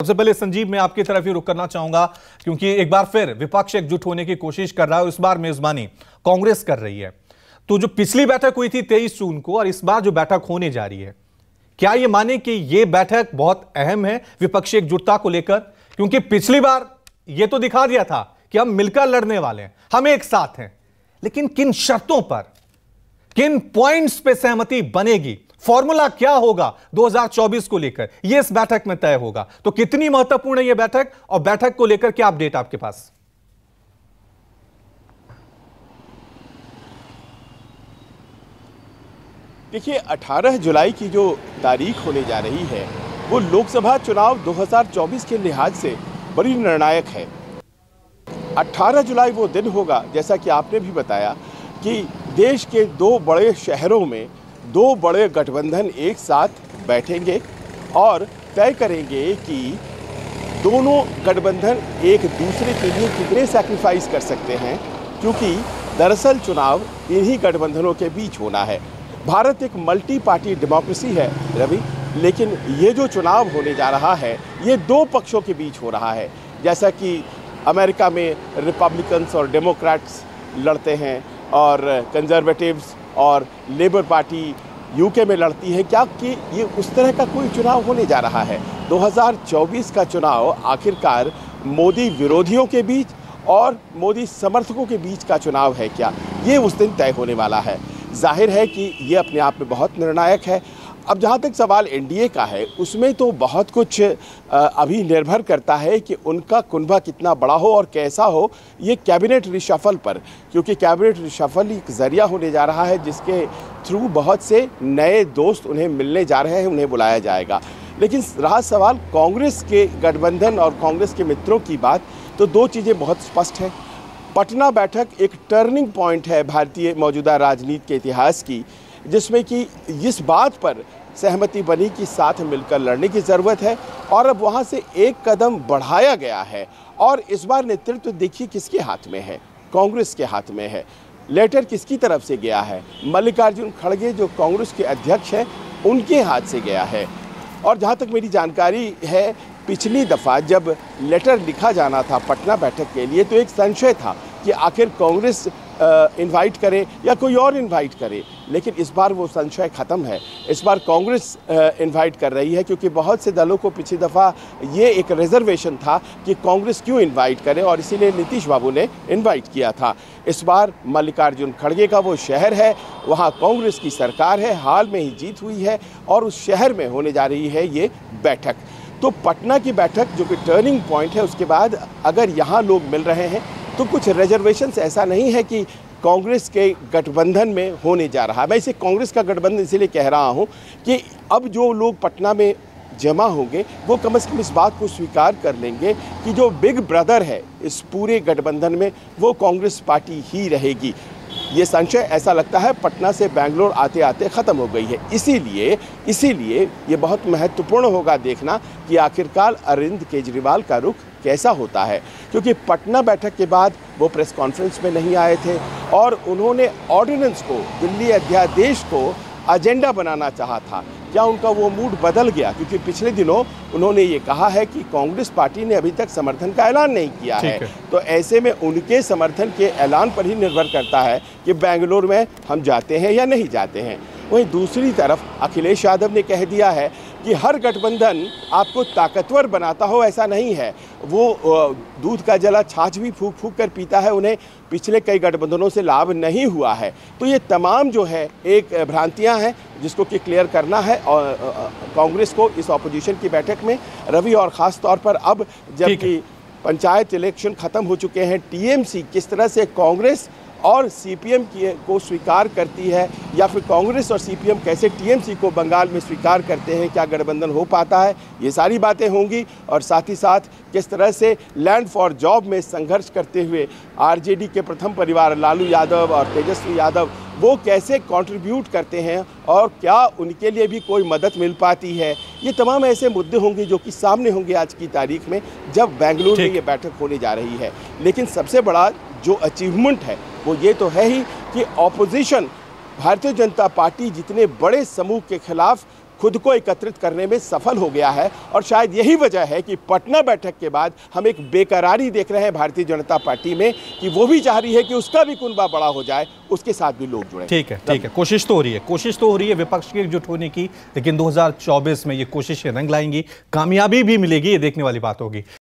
सबसे पहले संजीव, मैं आपकी तरफ ही रुक करना चाहूंगा क्योंकि एक बार फिर विपक्ष एकजुट होने की कोशिश कर रहा है और इस बार मेजबानी कांग्रेस कर रही है। तो जो पिछली बैठक हुई थी 23 जून को और इस बार जो बैठक होने जा रही है, क्या यह माने कि यह बैठक बहुत अहम है विपक्षी एकजुटता को लेकर? क्योंकि पिछली बार यह तो दिखा दिया था कि हम मिलकर लड़ने वाले हैं, हम एक साथ हैं, लेकिन किन शर्तों पर, किन पॉइंट्स पे सहमति बनेगी, फॉर्मूला क्या होगा 2024 को लेकर, यह इस बैठक में तय होगा। तो कितनी महत्वपूर्ण है यह बैठक और बैठक को लेकर क्या अपडेट आपके पास? देखिए, 18 जुलाई की जो तारीख होने जा रही है वो लोकसभा चुनाव 2024 के लिहाज से बड़ी निर्णायक है। 18 जुलाई वो दिन होगा, जैसा कि आपने भी बताया, कि देश के दो बड़े शहरों में दो बड़े गठबंधन एक साथ बैठेंगे और तय करेंगे कि दोनों गठबंधन एक दूसरे के लिए कितने सैक्रिफाइस कर सकते हैं, क्योंकि दरअसल चुनाव इन्हीं गठबंधनों के बीच होना है। भारत एक मल्टी पार्टी डेमोक्रेसी है रवि, लेकिन ये जो चुनाव होने जा रहा है ये दो पक्षों के बीच हो रहा है। जैसा कि अमेरिका में रिपब्लिकन्स और डेमोक्रेट्स लड़ते हैं और कंजर्वेटिव्स और लेबर पार्टी यूके में लड़ती है, क्या कि ये उस तरह का कोई चुनाव होने जा रहा है? 2024 का चुनाव आखिरकार मोदी विरोधियों के बीच और मोदी समर्थकों के बीच का चुनाव है क्या? ये उस दिन तय होने वाला है। जाहिर है कि ये अपने आप में बहुत निर्णायक है। अब जहाँ तक सवाल एनडीए का है, उसमें तो बहुत कुछ अभी निर्भर करता है कि उनका कुनबा कितना बड़ा हो और कैसा हो, ये कैबिनेट रिशफल पर, क्योंकि कैबिनेट रिशफल एक ज़रिया होने जा रहा है जिसके थ्रू बहुत से नए दोस्त उन्हें मिलने जा रहे हैं, उन्हें बुलाया जाएगा। लेकिन रहा सवाल कांग्रेस के गठबंधन और कांग्रेस के मित्रों की बात, तो दो चीज़ें बहुत स्पष्ट हैं। पटना बैठक एक टर्निंग पॉइंट है भारतीय मौजूदा राजनीति के इतिहास की, जिसमें कि इस बात पर सहमति बनी कि साथ मिलकर लड़ने की ज़रूरत है और अब वहाँ से एक कदम बढ़ाया गया है। और इस बार नेतृत्व देखिए किसके हाथ में है, कांग्रेस के हाथ में है। लेटर किसकी तरफ से गया है? मल्लिकार्जुन खड़गे जो कांग्रेस के अध्यक्ष हैं उनके हाथ से गया है। और जहाँ तक मेरी जानकारी है, पिछली दफ़ा जब लेटर लिखा जाना था पटना बैठक के लिए तो एक संशय था कि आखिर कांग्रेस इनवाइट करे या कोई और इनवाइट करे, लेकिन इस बार वो संशय ख़त्म है। इस बार कांग्रेस इनवाइट कर रही है, क्योंकि बहुत से दलों को पिछली दफ़ा ये एक रिजर्वेशन था कि कांग्रेस क्यों इनवाइट करे और इसीलिए नीतीश बाबू ने इनवाइट किया था। इस बार मल्लिकार्जुन खड़गे का वो शहर है, वहाँ कांग्रेस की सरकार है, हाल में ही जीत हुई है और उस शहर में होने जा रही है ये बैठक। तो पटना की बैठक जो कि टर्निंग पॉइंट है, उसके बाद अगर यहाँ लोग मिल रहे हैं तो कुछ रिजर्वेशंस ऐसा नहीं है कि कांग्रेस के गठबंधन में होने जा रहा है। मैं इसे कांग्रेस का गठबंधन इसलिए कह रहा हूँ कि अब जो लोग पटना में जमा होंगे वो कम से कम इस बात को स्वीकार कर लेंगे कि जो बिग ब्रदर है इस पूरे गठबंधन में वो कांग्रेस पार्टी ही रहेगी। ये संशय ऐसा लगता है पटना से बेंगलोर आते आते ख़त्म हो गई है। इसीलिए ये बहुत महत्वपूर्ण होगा देखना कि आखिरकार अरविंद केजरीवाल का रुख कैसा होता है, क्योंकि पटना बैठक के बाद वो प्रेस कॉन्फ्रेंस में नहीं आए थे और उन्होंने ऑर्डिनेंस को, दिल्ली अध्यादेश को एजेंडा बनाना चाहा था। क्या उनका वो मूड बदल गया? क्योंकि पिछले दिनों उन्होंने ये कहा है कि कांग्रेस पार्टी ने अभी तक समर्थन का ऐलान नहीं किया है। तो ऐसे में उनके समर्थन के ऐलान पर ही निर्भर करता है कि बेंगलुरु में हम जाते हैं या नहीं जाते हैं। वहीं दूसरी तरफ अखिलेश यादव ने कह दिया है कि हर गठबंधन आपको ताकतवर बनाता हो ऐसा नहीं है, वो दूध का जला छाछ भी फूंक फूंक कर पीता है, उन्हें पिछले कई गठबंधनों से लाभ नहीं हुआ है। तो ये तमाम जो है एक भ्रांतियां हैं जिसको कि क्लियर करना है और कांग्रेस को इस ऑपोजिशन की बैठक में रवि, और ख़ास तौर पर अब जबकि पंचायत इलेक्शन ख़त्म हो चुके हैं, टीएमसी किस तरह से कांग्रेस और सीपीएम को स्वीकार करती है या फिर कांग्रेस और सीपीएम कैसे टीएमसी को बंगाल में स्वीकार करते हैं, क्या गठबंधन हो पाता है, ये सारी बातें होंगी। और साथ ही साथ किस तरह से लैंड फॉर जॉब में संघर्ष करते हुए आरजेडी के प्रथम परिवार लालू यादव और तेजस्वी यादव वो कैसे कंट्रीब्यूट करते हैं और क्या उनके लिए भी कोई मदद मिल पाती है, ये तमाम ऐसे मुद्दे होंगे जो कि सामने होंगे आज की तारीख में जब बेंगलुरु में ये बैठक होने जा रही है। लेकिन सबसे बड़ा जो अचीवमेंट है वो ये तो है ही कि ऑपोजिशन भारतीय जनता पार्टी जितने बड़े समूह के खिलाफ खुद को एकत्रित करने में सफल हो गया है। और शायद यही वजह है कि पटना बैठक के बाद हम एक बेकरारी देख रहे हैं भारतीय जनता पार्टी में कि वो भी चाह रही है कि उसका भी कुनबा बड़ा हो जाए, उसके साथ भी लोग जुड़े। ठीक है, कोशिश तो हो रही है विपक्ष की एकजुट होने की, लेकिन 2024 में ये कोशिशें रंग लाएंगी, कामयाबी भी मिलेगी, ये देखने वाली बात होगी।